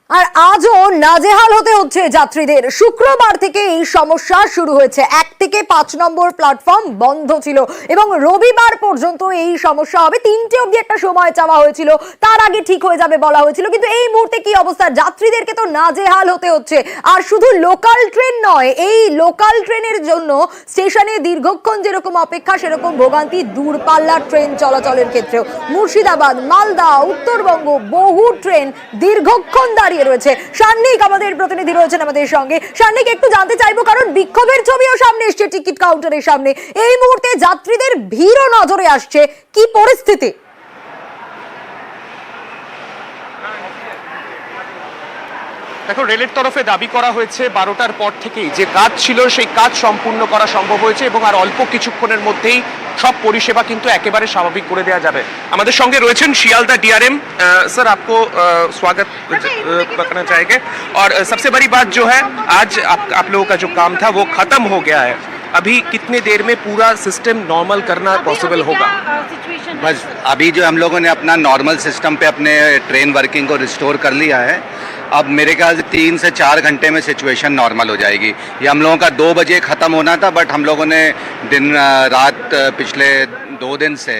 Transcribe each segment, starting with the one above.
আর আজও নাজেহাল হতে হচ্ছে যাত্রীদের। শুক্রবার থেকে এই সমস্যা শুরু হয়েছে। 1 থেকে 5 নম্বর প্ল্যাটফর্ম বন্ধ ছিল এবং রবিবার পর্যন্ত এই সমস্যা হবে। 3টে অবধি একটা সময় চাওয়া হয়েছিল, তার আগে ঠিক হয়ে যাবে বলা হয়েছিল, কিন্তু এই মুহূর্তে কি অবস্থা? যাত্রীদেরকে তো নাজেহাল হতে হচ্ছে। আর শুধু লোকাল ট্রেন নয়, এই লোকাল ট্রেনের জন্য স্টেশনে দীর্ঘক্ষণ যেরকম অপেক্ষা, সেরকম ভোগান্তি দূরপাল্লার ট্রেন চলাচলের ক্ষেত্রেও। মুর্শিদাবাদ, মালদা, উত্তরবঙ্গ বহু ট্রেন দীর্ঘক্ষণ দাঁড়িয়ে রয়েছে। সান্নিক আমাদের প্রতিনিধি রয়েছেন আমাদের সঙ্গে। সান্নিক, একটু জানতে চাইবো, কারণ বিক্ষোভের ছবিও সামনে এসছে টিকিট কাউন্টারের সামনে। এই মুহূর্তে যাত্রীদের ভিড়ও নজরে আসছে, কি পরিস্থিতি? দেখো, রেলের তরফে দাবি করা হয়েছে 12টার পর থেকেই যে কাজ ছিল সেই কাজ সম্পূর্ণ করা সম্ভব হয়েছে এবং আর অল্প কিছুক্ষণের মধ্যেই সব পরিষেবা কিন্তু একেবারে স্বাভাবিক করে দেওয়া যাবে। আমাদের সঙ্গে রয়েছেন শিয়ালদা ডিআরএম सर, आपको स्वागत करना चाहेंगे। और सबसे बड़ी बात जो है, आज आप लोगों का जो काम था वो खत्म हो गया है। अभी कितने देर में पूरा सिस्टम नॉर्मल करना पॉसिबल होगा? बस अभी जो हम लोगों ने अपना नॉर्मल सिस्टम पे अपने ट्रेन वर्किंग को रिस्टोर कर लिया है। अब मेरे ख्याल से 3 से 4 घंटे में सिचुएशन नॉर्मल हो जाएगी। ये हम लोगों का 2 बजे ख़त्म होना था, बट हम लोगों ने दिन रात पिछले 2 दिन से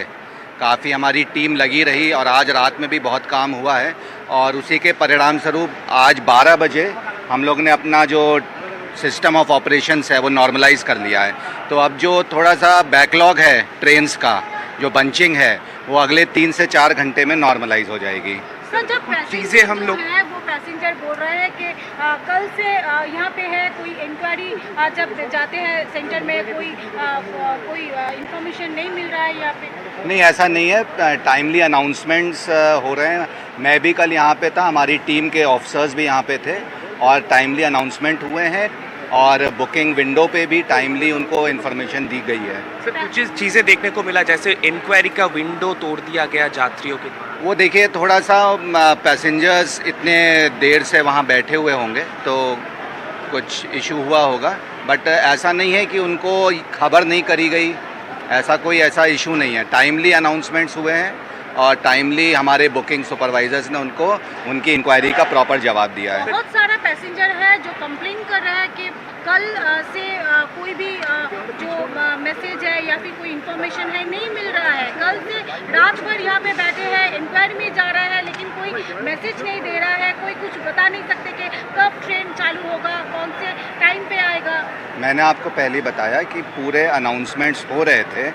काफ़ी हमारी टीम लगी रही और आज रात में भी बहुत काम हुआ है और उसी के परिणाम स्वरूप आज 12 बजे हम लोग ने अपना जो सिस्टम ऑफ ऑपरेशंस है वो नॉर्मलाइज कर लिया है। तो अब जो थोड़ा सा बैकलॉग है ट्रेन्स का, जो बंचिंग है, वो अगले 3 से 4 घंटे में नॉर्मलाइज हो जाएगी। सर, जब चीजें हम लोग है वो पैसेंजर बोल रहे हैं कि कल से यहाँ पे है कोई इंक्वायरी, जब जाते हैं सेंटर में कोई इंफॉर्मेशन नहीं मिल रहा है यहाँ पे। नहीं, ऐसा नहीं है, टाइमली अनाउंसमेंट्स हो रहे हैं। मैं भी कल यहाँ पे था, हमारी टीम के ऑफिसर्स भी यहाँ पे थे और टाइमली अनाउंसमेंट हुए हैं और बुकिंग विंडो पे भी टाइमली उनको इन्फॉर्मेशन दी गई है। सर, कुछ चीजें देखने को मिला, जैसे इंक्वायरी का विंडो तोड़ दिया गया यात्रियों के। वो देखिए, थोड़ा सा पैसेंजर्स इतने देर से वहाँ बैठे हुए होंगे तो कुछ इशू हुआ होगा, बट ऐसा नहीं है कि उनको खबर नहीं करी गई, ऐसा कोई ऐसा इशू नहीं है। टाइमली अनाउंसमेंट्स हुए हैं और टाइमली हमारे बुकिंग सुपरवाइजर्स ने उनको उनकी इंक्वायरी का प्रॉपर जवाब दिया है। बहुत सारा पैसेंजर है जो कंप्लेन कर रहा है कि कल से कोई भी जो मैसेज है या फिर कोई इंफॉर्मेशन है नहीं मिल रहा है। कल से रात भर यहाँ पे बैठे हैं, इंक्वायरी में जा रहा है, लेकिन कोई मैसेज नहीं दे रहा है, कोई कुछ बता नहीं सकते कि कब ट्रेन चालू होगा, कौन से टाइम पे आएगा। मैंने आपको पहले ही बताया कि पूरे अनाउंसमेंट्स हो रहे थे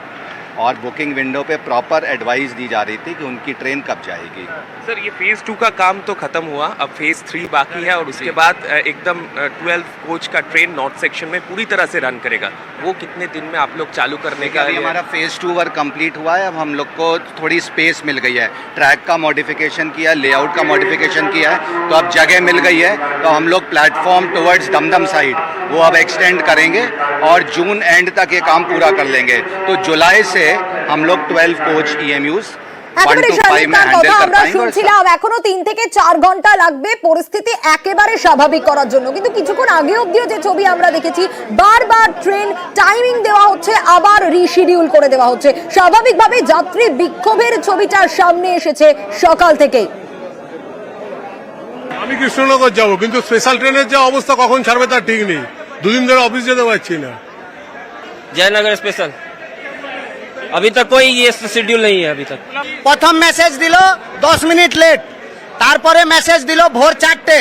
और बुकिंग विंडो पे प्रॉपर एडवाइस दी जा रही थी कि उनकी ट्रेन कब जाएगी। सर, ये फेज 2 का काम तो खत्म हुआ, अब फेज 3 बाकी है और उसके बाद एकदम 12 कोच का ट्रेन नॉर्थ सेक्शन में पूरी तरह से रन करेगा। वो कितने दिन में आप लोग चालू करने का? अभी हमारा फेज 2 वर्क कंप्लीट हुआ है। अब हम लोग को थोड़ी स्पेस मिल गई है, ट्रैक का मॉडिफिकेशन किया, लेआउट का मॉडिफिकेशन किया है, तो अब जगह मिल गई है। तो हम लोग प्लेटफॉर्म टुवर्ड्स दमदम साइड वो अब एक्सटेंड करेंगे और जून एंड तक ये काम पूरा कर लेंगे। तो जुलाई से हम लोग 12 कोच EMUs একেবারে শান্তির কথা আমরা শুনছিলাম। এখনো 3 থেকে 4 ঘন্টা লাগবে পরিস্থিতি একেবারে স্বাভাবিক করার জন্য, কিন্তু কিছুক্ষণ আগে অবধিও যে ছবি আমরা দেখেছি, বারবার ট্রেন টাইমিং দেওয়া হচ্ছে, আবার রিশিডিউল করে দেওয়া হচ্ছে। স্বাভাবিকভাবে যাত্রী বিক্ষোভের ছবিটা সামনে এসেছে সকাল থেকেই। আমি কৃষ্ণনগর যাব, কিন্তু স্পেশাল ট্রেনের যে অবস্থা কখন ছাড়বে তার ঠিক নেই। 2 দিন ধরে অফিস যেতে পারছি না। जयनगर स्पेशल अभी तक कोई ये शेड्यूल नहीं है। अभी तक প্রথম মেসেজ দিল 10 মিনিট লেট, তারপরে মেসেজ দিল ভোর 4টে,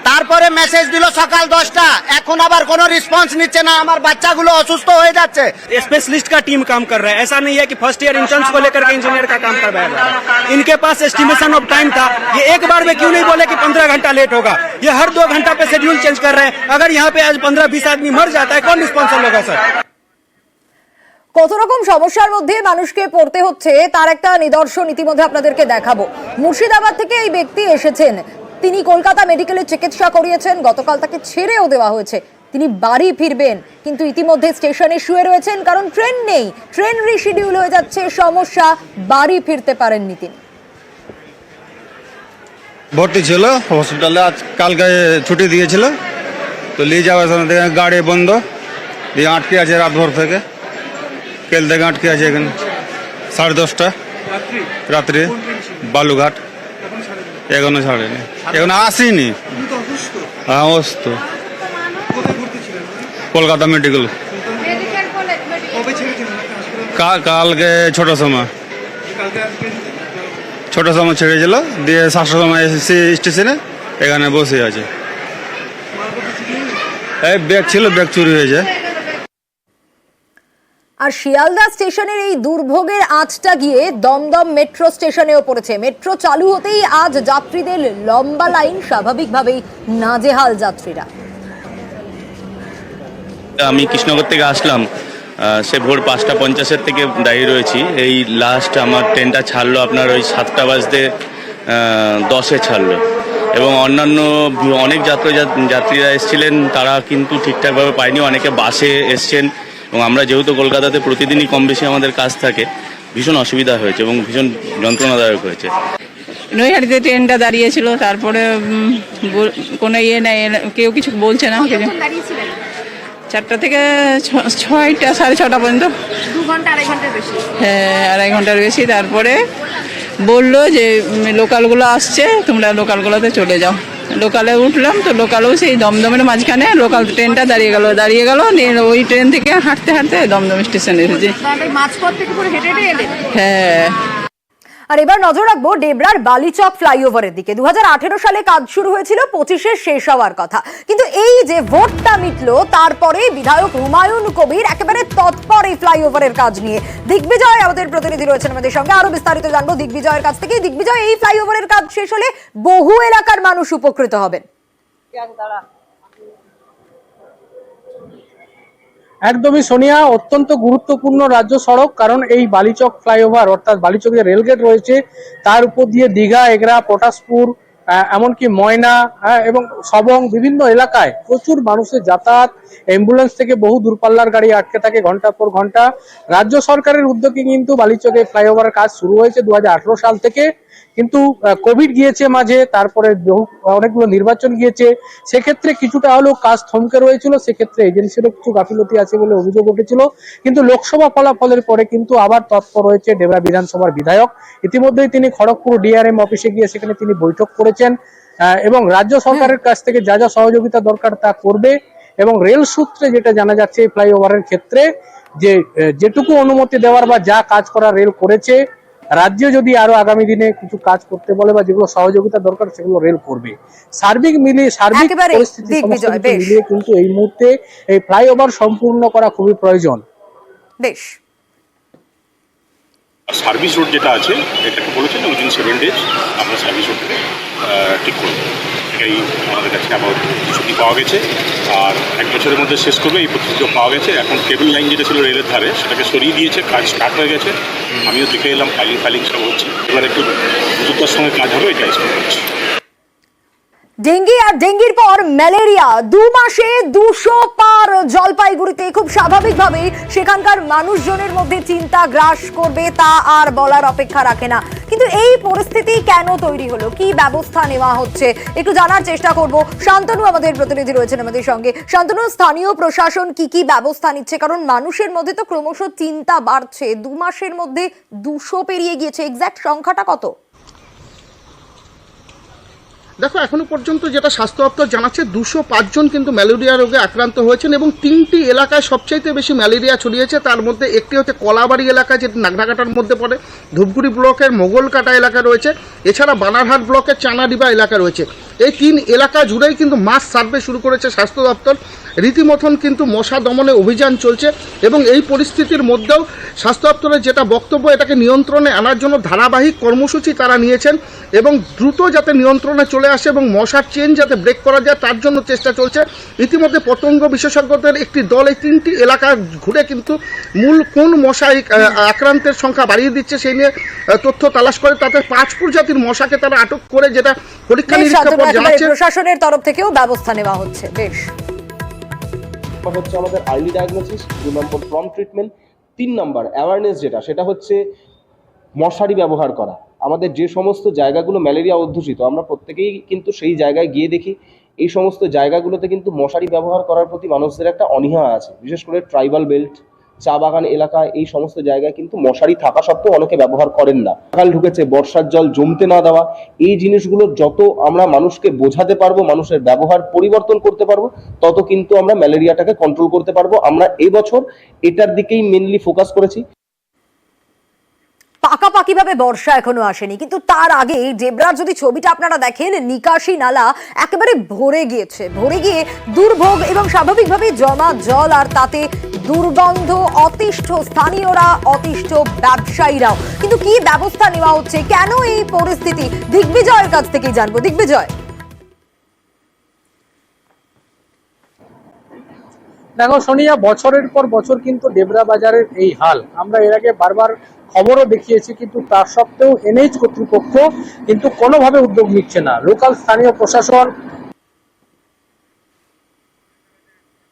তারপরে মেসেজ দিল সকাল 10টা। এখন আবার কোনো রেসপন্স নিচ্ছে না, আমার বাচ্চাগুলো অসুস্থ হয়ে যাচ্ছে। स्पेशलिस्ट का टीम काम कर रहा है, ऐसा नहीं है कि फर्स्ट ईयर इंटर्न्स को लेकर के इंजीनियर का काम करवाया जा रहा है। इनके पास एस्टिमेशन ऑफ टाइम था, ये एक बार में क्यों नहीं बोले कि 15 घंटा लेट होगा? ये हर 2 घंटा पे शेड्यूल चेंज कर रहे हैं। अगर यहाँ पे आज 15-20 आदमी मर जाता है, कौन रिस्पॉन्सिबल होगा सर? কত রকম সমস্যার মধ্যে মানুষকে পড়তে হচ্ছে তার একটা নিদর্শন ইতিমধ্যে আপনাদেরকে দেখাবো। মুর্শিদাবাদ থেকে এই ব্যক্তি এসেছেন, তিনি কলকাতা মেডিকেলে চিকিৎসা করিয়েছেন, গতকাল তাকে ছেড়েও দেওয়া হয়েছে। তিনি বাড়ি ফিরবেন, কিন্তু ইতিমধ্যে স্টেশনে শুয়ে রয়েছেন, কারণ ট্রেন নেই, ট্রেন রিশিডিউল হয়ে যাচ্ছে, সমস্যা, বাড়ি ফিরতে পারেননি তিনি। ভর্তি ছিল হসপিটালে, আজ কালকে ছুটি দিয়েছিল, তো নিয়ে যাওয়ার সময় দেখেন গাড়ি বন্ধ, দিয়ে আটকে আছে রাত ভোর থেকে। কেল থেকে আটকে আছে এখানে 10:30 রাত্রে বালুঘাট। এখনো ছাড়েনি, এখনো আসেনি। হ্যাঁ অসুস্থ, কলকাতা মেডিকেল। কালকে ছোট সময় ছেড়েছিল, দিয়ে 7টার সময় এসেছি স্টেশনে, এখানে বসে আছে। এই ব্যাগ ছিল, ব্যাগ চুরি হয়েছে। আর শিয়ালদা স্টেশনের এই দুর্ভোগের আঁচটা গিয়ে দমদম মেট্রো স্টেশনেও পড়েছে। মেট্রো চালু হতেই আজ যাত্রীদের লম্বা লাইন, স্বাভাবিকভাবেই নাজেহাল যাত্রীরা। আমি কৃষ্ণনগর থেকে আসলাম, সে ভোর 5:50 থেকে দাঁড়িয়ে রয়েছি। এই লাস্ট আমার ট্রেনটা ছাড়লো আপনার ওই 7:10 ছাড়লো, এবং অন্যান্য অনেক যাত্রীরা এসেছিলেন, তারা কিন্তু ঠিকঠাকভাবে পায়নি। অনেকে বাসে এসছেন, এবং আমরা যেহেতু কলকাতাতে প্রতিদিনই কম বেশি আমাদের কাজ থাকে, ভীষণ অসুবিধা হয়েছে এবং ভীষণ যন্ত্রণাদায়ক হয়েছে। নৈহাটিতে ট্রেনটা দাঁড়িয়েছিল, তারপরে কোনো ইয়ে নেই, কেউ কিছু বলছে না। 4টা থেকে 6টা 6:30 পর্যন্ত, 2 ঘন্টা 2.5 ঘন্টার বেশি। হ্যাঁ 2.5 ঘন্টার বেশি। তারপরে বললো যে লোকালগুলো আসছে, তোমরা লোকালগুলোতে চলে যাও। লোকালে উঠলাম, তো লোকালেও সেই দমদমের মাঝখানে লোকাল ট্রেনটা দাঁড়িয়ে গেল। ওই ট্রেন থেকে হাঁটতে হাঁটতে দমদম স্টেশনে এসেছি। মাঝপথ থেকে পুরো হেঁটে এলেন? হ্যাঁ। আর এবার নজর রাখবো ডেবরার বালিচক ফ্লাইওভারের দিকে। 2018 সালে কাজ শুরু হয়েছিল, 25-এ শেষ হওয়ার কথা। কিন্তু এই যে ভোটটা মিটলো, তারপরে বিধায়ক হুমায়ুন কবির একেবারে তৎপর এই ফ্লাইওভারের কাজ নিয়ে। দিগ্বিজয় আমাদের প্রতিনিধি রয়েছেন আমাদের সঙ্গে, আরো বিস্তারিত জানবো দিগ্বিজয়ের কাছ থেকে। দিগ্বিজয়, এই ফ্লাইওভারের কাজ শেষ হলে বহু এলাকার মানুষ উপকৃত হবেন। একদমই সোনিয়া, অত্যন্ত গুরুত্বপূর্ণ রাজ্য সড়ক, কারণ এই বালিচক ফ্লাইওভার অর্থাৎ বালিচক যে রেলগেট রয়েছে তার উপর দিয়ে দীঘা, এগরা, পটাশপুর, এমনকি ময়না এবং সবং বিভিন্ন এলাকায় প্রচুর মানুষের যাতায়াত। অ্যাম্বুলেন্স থেকে বহু দূরপাল্লার গাড়ি আটকে থাকে ঘন্টার পর ঘন্টা। রাজ্য সরকারের উদ্যোগে কিন্তু বালিচকে ফ্লাইওভারের কাজ শুরু হয়েছে 2018 সাল থেকে, কিন্তু কোভিড গিয়েছে মাঝে, তারপরে অনেকগুলো নির্বাচন গিয়েছে, সেক্ষেত্রে কিছুটা হলেও কাজ থমকে রয়েছিল। সেক্ষেত্রে এজেন্সিরও কিছু গাফিলতি আছে বলে অভিযোগ উঠেছিল, কিন্তু লোকসভা ফলাফলের পরে কিন্তু আবার তৎপর হয়েছে ডেবরা বিধানসভার বিধায়ক। ইতিমধ্যেই তিনি খড়গপুর ডিআরএম অফিসে গিয়ে সেখানে তিনি বৈঠক করেছেন, এবং রাজ্য সরকারের কাছ থেকে যা যা সহযোগিতা দরকার তা করবে। এবং রেল সূত্রে যেটা জানা যাচ্ছে, এই ফ্লাইওভারের ক্ষেত্রে যে যেটুকু অনুমতি দেওয়ার বা যা কাজ করা রেল করেছে, রাজ্য যদি আরো আগামী দিনে কিছু কাজ করতে বলে বা যেগুলো সহযোগিতা দরকার সেগুলো রেল করবে। সার্বিক পরিস্থিতি মিলিয়ে কিন্তু এই মুহূর্তে এই ফ্লাইওভার সম্পূর্ণ করা খুবই প্রয়োজন। বেশ, সার্ভিস রোড যেটা আছে, এটাকে বলেছেন উইদিন 7 days আমরা সার্ভিস রোডটাকে ঠিক করবো। এটাই আমাদের কাছে আবার প্রতিশ্রুতি পাওয়া গেছে, আর 1 বছরের মধ্যে শেষ করবে এই প্রতিশ্রুতি পাওয়া গেছে। এখন কেবল লাইন যেটা ছিল রেলের ধারে, সেটাকে সরিয়ে দিয়েছে, কাজ স্টার্ট হয়ে গেছে। আমিও দেখে এলাম, ফাইলিং সব হচ্ছে। এবার একটু দ্রুততার সঙ্গে কাজ হবে, এটা এক্সপেক্ট করছি। ডেঙ্গি আর ডেঙ্গির পর ম্যালেরিয়া, 2 মাসে 200 পার জলপাইগুড়িতে। খুব স্বাভাবিকভাবেই সেখানকার মানুষজনের মধ্যে চিন্তা গ্রাস করবে, তা আর বলার অপেক্ষা রাখে না। কিন্তু এই পরিস্থিতি কেন তৈরি হলো, কি ব্যবস্থা নেওয়া হচ্ছে, একটু জানার চেষ্টা করব। শান্তনু আমাদের প্রতিনিধি রয়েছেন আমাদের সঙ্গে। শান্তনু, স্থানীয় প্রশাসন কি ব্যবস্থা নিচ্ছে? কারণ মানুষের মধ্যে তো ক্রমশ চিন্তা বাড়ছে। 2 মাসের মধ্যে 200 পেরিয়ে গিয়েছে, এক্স্যাক্ট সংখ্যাটা কত? দেখো, এখনো পর্যন্ত যেটা স্বাস্থ্য দপ্তর জানাচ্ছে, 205 জন কিন্তু ম্যালেরিয়া রোগে আক্রান্ত হয়েছেন, এবং 3টি এলাকায় সবচাইতে বেশি ম্যালেরিয়া ছড়িয়েছে। তার মধ্যে একটি হচ্ছে কলাবাড়ি এলাকা, যেটা নাগরাকাটার মধ্যে পড়ে, ধূপগুড়ি ব্লকের মোগলকাটা এলাকা রয়েছে, এছাড়া বানারহাট ব্লকের চানাডিবা এলাকা রয়েছে। এই 3 এলাকা জুড়েই কিন্তু মাস সার্ভে শুরু করেছে স্বাস্থ্য দপ্তর। রীতিমতন কিন্তু মশা দমনে অভিযান চলছে, এবং এই পরিস্থিতির মধ্যেও স্বাস্থ্য দপ্তরের যেটা বক্তব্য, এটাকে নিয়ন্ত্রণে আনার জন্য ধারাবাহিক কর্মসূচি তারা নিয়েছেন, এবং দ্রুত যাতে নিয়ন্ত্রণে চলে আসে এবং মশার চেন যাতে ব্রেক করা যায় তার জন্য চেষ্টা চলছে। ইতিমধ্যে পতঙ্গ বিশেষজ্ঞদের একটি দল এই 3টি এলাকা ঘুরে কিন্তু মূল কোন মশা আক্রান্তের সংখ্যা বাড়িয়ে দিচ্ছে সেই নিয়ে তথ্য তালাশ করে, তাতে 5 প্রজাতির মশাকে তারা আটক করে, যেটা পরীক্ষা নিরীক্ষা করে জানাচ্ছে প্রশাসনের তরফ থেকেও ব্যবস্থা নেওয়া হচ্ছে। বেশ, হচ্ছে আমাদের আর্লি ডায়াগনোসিস, 2 নম্বর প্রম্পট ট্রিটমেন্ট, 3 নম্বর অ্যাওয়ারনেস, সেটা হচ্ছে মশারি ব্যবহার করা। আমাদের যে সমস্ত জায়গাগুলো ম্যালেরিয়া অধ্যুষিত, আমরা প্রত্যেকেই কিন্তু সেই জায়গায় গিয়ে দেখি এই সমস্ত জায়গাগুলোতে কিন্তু মশারি ব্যবহার করার প্রতি মানুষদের একটা অনীহা আছে। বিশেষ করে ট্রাইবাল বেল্ট, চা বাগান এলাকায় এই সমস্ত জায়গায় কিন্তু মশারি থাকা সত্ত্বেও অনেকে ব্যবহার করেন না। সকাল ঢুকেছে, বর্ষার জল জমতে না দেওয়া, এই জিনিসগুলো যত আমরা মানুষকে বোঝাতে পারবো, মানুষের ব্যবহার পরিবর্তন করতে পারবো, তত কিন্তু আমরা ম্যালেরিয়াটাকে কন্ট্রোল করতে পারবো। আমরা এবছর এটার দিকেই মেনলি ফোকাস করেছি। পাকাপাকি ভাবে বর্ষা এখনো আসেনি, কিন্তু তার আগে ডেবরার যদি ছবিটা আপনারা দেখেন, নিকাশি নালা একেবারে ভরে গিয়েছে। ভরে গিয়ে দুর্ভোগ এবং স্বাভাবিকভাবে জমা জল, আর তাতে দুর্গন্ধ, অতিষ্ঠ স্থানীয়রা, অতিষ্ঠ ব্যবসায়ীরাও। কিন্তু কি ব্যবস্থা নেওয়া হচ্ছে, কেন এই পরিস্থিতি, দিগ্বিজয়ের কাছ থেকেই জানবো। দিগ্বিজয়, দেখো সোনিয়া, বছরের পর বছর কিন্তু ডেবরা বাজারের এই হাল। আমরা এর আগে বারবার খবরও দেখিয়েছি, কিন্তু তার সত্ত্বেও এনএইচ কর্তৃপক্ষ কিন্তু কোনোভাবে উদ্যোগ নিচ্ছে না। লোকাল স্থানীয় প্রশাসন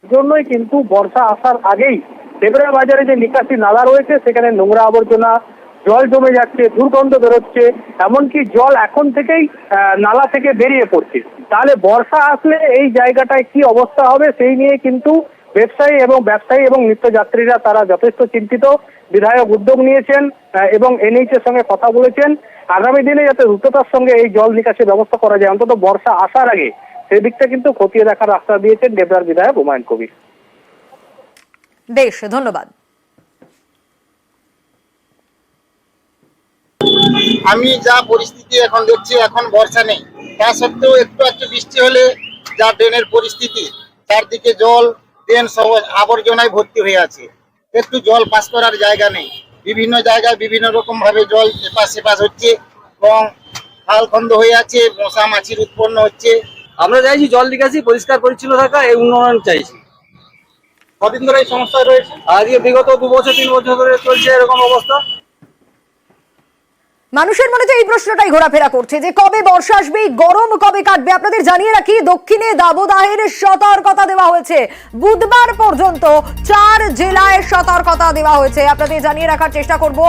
জন্যই কিন্তু বর্ষা আসার আগেই ডেবরা বাজারে যে নিকাশি নালা রয়েছে সেখানে নোংরা আবর্জনা, জল জমে যাচ্ছে, দুর্গন্ধ বেরোচ্ছে, এমনকি জল এখন থেকেই নালা থেকে বেরিয়ে পড়ছে। তাহলে বর্ষা আসলে এই জায়গাটায় কি অবস্থা হবে সেই নিয়ে কিন্তু ব্যবসায়ী এবং নিত্যযাত্রীরা তারা যথেষ্ট চিন্তিত। বিধায়ক উদ্যোগ নিয়েছেন এবং এনএইচ এর সঙ্গে কথা বলেছেন আগামী দিনে যাতে দ্রুততার সঙ্গে এই জল নিকাশের ব্যবস্থা করা যায়, অন্তত বর্ষা আসার আগে, সেদিকটা কিন্তু খতিয়ে দেখার রাস্তা দিয়েছেন ডেবরার বিধায়ক হুমায়ুন কবির। বেশ, ধন্যবাদ। আমি যা পরিস্থিতি এখন দেখছি, এখন বর্ষা নেই, তা সত্ত্বেও একটু বৃষ্টি হলে যা ড্রেনের পরিস্থিতি, চারদিকে জল, ড্রেন সব আবর্জনায় ভর্তি হয়ে আছে, একটু জল পাস করার জায়গা নেই। বিভিন্ন জায়গায় বিভিন্ন রকম ভাবে জল এপাশ সেপাশ হচ্ছে এবং খালখন্দ হয়ে আছে, মশা মাছির উৎপন্ন হচ্ছে। আমরা চাইছি জল নিকাশি পরিষ্কার পরিচ্ছন্ন থাকা, এই উন্নয়ন চাইছি। কদিন ধরে এই সমস্যা রয়েছে? আজকে বিগত 2 বছর 3 বছর ধরে চলছে এরকম অবস্থা। মানুষের মনে তো এই প্রশ্নটাই ঘোরাফেরা করছে যে কবে বর্ষা আসবে, গরম কবে কাটবে। আপনাদের জানিয়ে রাখি, দক্ষিণে দাবদাহের সতর্কতা দেওয়া হয়েছে। বুধবার পর্যন্ত 4 জেলায় সতর্কতা দেওয়া হয়েছে। আপনাদের জানিয়ে রাখার চেষ্টা করব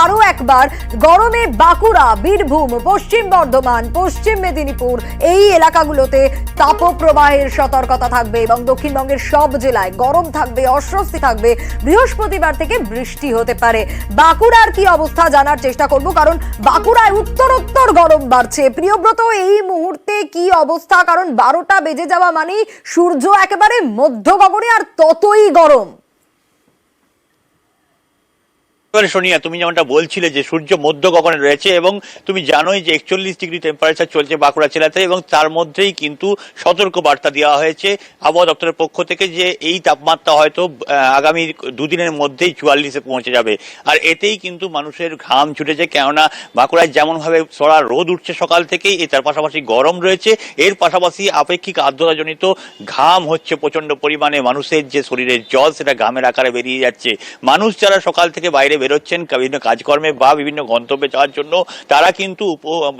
আরো একবার, গরমে বাঁকুড়া, বীরভূম, পশ্চিম বর্ধমান, পশ্চিম মেদিনীপুর এই এলাকাগুলোতে তাপপ্রবাহের সতর্কতা থাকবে এবং দক্ষিণবঙ্গের সব জেলায় গরম থাকবে, অস্বস্তি থাকবে। বৃহস্পতিবার থেকে বৃষ্টি হতে পারে। বাঁকুড়ার কি অবস্থা জানার চেষ্টা করব, কারণ বাঁকুড়ায় উত্তরোত্তর গরম বাড়ছে। প্রিয়ব্রত, এই মুহূর্তে কি অবস্থা? কারণ 12টা বেজে যাওয়া মানেই সূর্য একেবারে মধ্য গগনে, আর ততই গরম। সোনিয়া, তুমি যেমনটা বলছিলে যে সূর্য মধ্য গগনে রয়েছে এবং তুমি জানোই যে 41 ডিগ্রি টেম্পারেচার চলছে বাঁকুড়া জেলাতে, এবং তার মধ্যেই কিন্তু সতর্ক বার্তা দেওয়া হয়েছে আবহাওয়া দপ্তরের পক্ষ থেকে যে এই তাপমাত্রা হয়তো আগামী 2 দিনের মধ্যেই 44-এ পৌঁছে যাবে। আর এতেই কিন্তু মানুষের ঘাম ছুটেছে, কেননা বাঁকুড়ায় যেমনভাবে সরা রোদ উঠছে সকাল থেকেই, তার পাশাপাশি গরম রয়েছে, এর পাশাপাশি আপেক্ষিক আর্দ্রতাজনিত ঘাম হচ্ছে প্রচন্ড পরিমাণে। মানুষের যে শরীরের জল সেটা ঘামের আকারে বেরিয়ে যাচ্ছে। মানুষ যারা সকাল থেকে বাইরে বেরোচ্ছেন বিভিন্ন কাজকর্মে বা বিভিন্ন গন্তব্যে যাওয়ার জন্য, তারা কিন্তু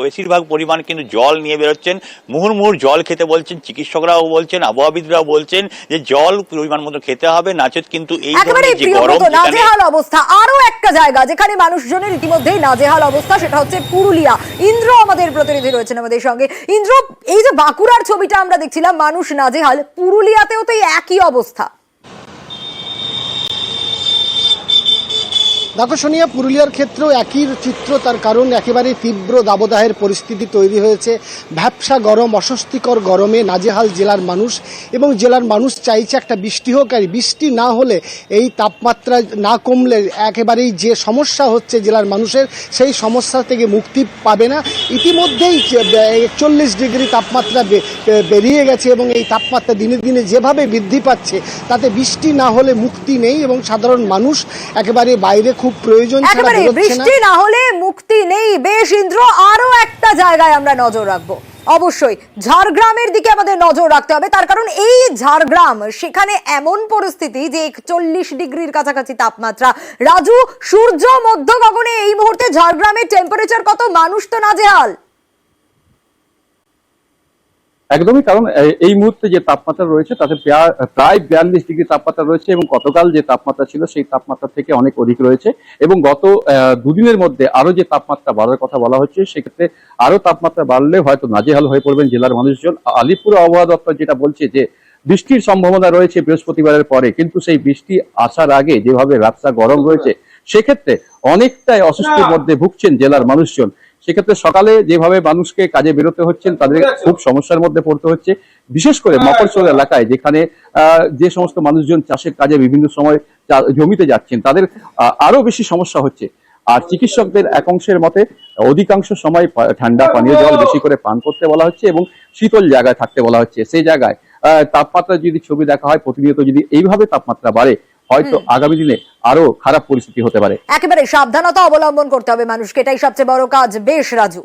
বেশিরভাগ পরিমাণ কিন্তু জল নিয়ে বেরোচ্ছেন। মুহুর্মুহুর জল খেতে বলছেন চিকিৎসকরাও বলছেন, আবহাওয়াবিদরাও বলছেন যে জল পরিমাণ মতো খেতে হবে, নাচেত কিন্তু এই ধরনের যে গরম, নাজেহাল অবস্থা। আরো একটা জায়গা যেখানে মানুষজনের ইতিমধ্যেই নাজেহাল অবস্থা, সেটা হচ্ছে পুরুলিয়া। ইন্দ্র আমাদের প্রতিনিধি রয়েছেন আমাদের সঙ্গে। ইন্দ্র, এই যে বাঁকুড়ার ছবিটা আমরা দেখছিলাম, মানুষ নাজেহাল, পুরুলিয়াতেও তো একই অবস্থা। দেখো সোনিয়া, পুরুলিয়ার ক্ষেত্রেও একই চিত্র। তার কারণ একেবারে তীব্র দাবদাহের পরিস্থিতি তৈরি হয়েছে। ভ্যাপসা গরম, অস্বস্তিকর গরমে নাজেহাল জেলার মানুষ, এবং জেলার মানুষ চাইছে একটা বৃষ্টি হোক। আর বৃষ্টি না হলে, এই তাপমাত্রা না কমলে একেবারেই যে সমস্যা হচ্ছে জেলার মানুষের, সেই সমস্যা থেকে মুক্তি পাবে না। ইতিমধ্যেই 41 ডিগ্রি তাপমাত্রা বেরিয়ে গেছে এবং এই তাপমাত্রা দিনে দিনে যেভাবে বৃদ্ধি পাচ্ছে, তাতে বৃষ্টি না হলে মুক্তি নেই এবং সাধারণ মানুষ একেবারে বাইরে খুব প্রয়োজন ছাড়া বেরোচ্ছে না। বৃষ্টি না হলে মুক্তি নেই। বেশ ইন্দ্র, আরো একটা জায়গায় আমরা নজর রাখবো। অবশ্যই ঝাড়গ্রামের দিকে আমাদের নজর রাখতে হবে, তার কারণ এই ঝাড়গ্রাম, সেখানে এমন পরিস্থিতি যে 41 ডিগ্রির কাছাকাছি তাপমাত্রা। রাজু, সূর্য মধ্য গগনে এই মুহূর্তে ঝাড়গ্রামের টেম্পারেচার কত? মানুষ তো নাজেহাল। একদমই, কারণ এই মুহূর্তে যে তাপমাত্রা রয়েছে তাতে প্রায় 42 ডিগ্রি তাপমাত্রা রয়েছে এবং গতকাল যে তাপমাত্রা ছিল সেই তাপমাত্রা থেকে অনেক অধিক রয়েছে। এবং গত 2 দিনের মধ্যে আরো যে তাপমাত্রা বাড়ার কথা বলা হচ্ছে, সেক্ষেত্রে আরো তাপমাত্রা বাড়লে হয়তো নাজেহাল হয়ে পড়বেন জেলার মানুষজন। আলিপুর আবহাওয়া দপ্তর যেটা বলছে যে বৃষ্টির সম্ভাবনা রয়েছে বৃহস্পতিবারের পরে, কিন্তু সেই বৃষ্টি আসার আগে যেভাবে রাস্তা গরম রয়েছে সেক্ষেত্রে অনেকটাই অস্বস্তির মধ্যে ভুগছেন জেলার মানুষজন। সেক্ষেত্রে সকালে যেভাবে মানুষকে কাজে বেরোতে হচ্ছেন তাদের খুব সমস্যার মধ্যে পড়তে হচ্ছে, বিশেষ করে মফস্বল এলাকায় যেখানে যে সমস্ত মানুষজন চাষের কাজে বিভিন্ন সময় জমিতে যাচ্ছেন তাদের আরো বেশি সমস্যা হচ্ছে। আর চিকিৎসকদের এক অংশের মতে অধিকাংশ সময় ঠান্ডা পানীয় জল বেশি করে পান করতে বলা হচ্ছে এবং শীতল জায়গায় থাকতে বলা হচ্ছে। সেই জায়গায় তাপমাত্রা যদি ছবি দেখা হয় প্রতিনিয়ত যদি এইভাবে তাপমাত্রা বাড়ে হয়তো আগামী দিনে আরো খারাপ পরিস্থিতি হতে পারে। একেবারে সাবধানতা অবলম্বন করতে হবে মানুষকে, এটাই সবচেয়ে বড় কাজ। বেশ রাজু।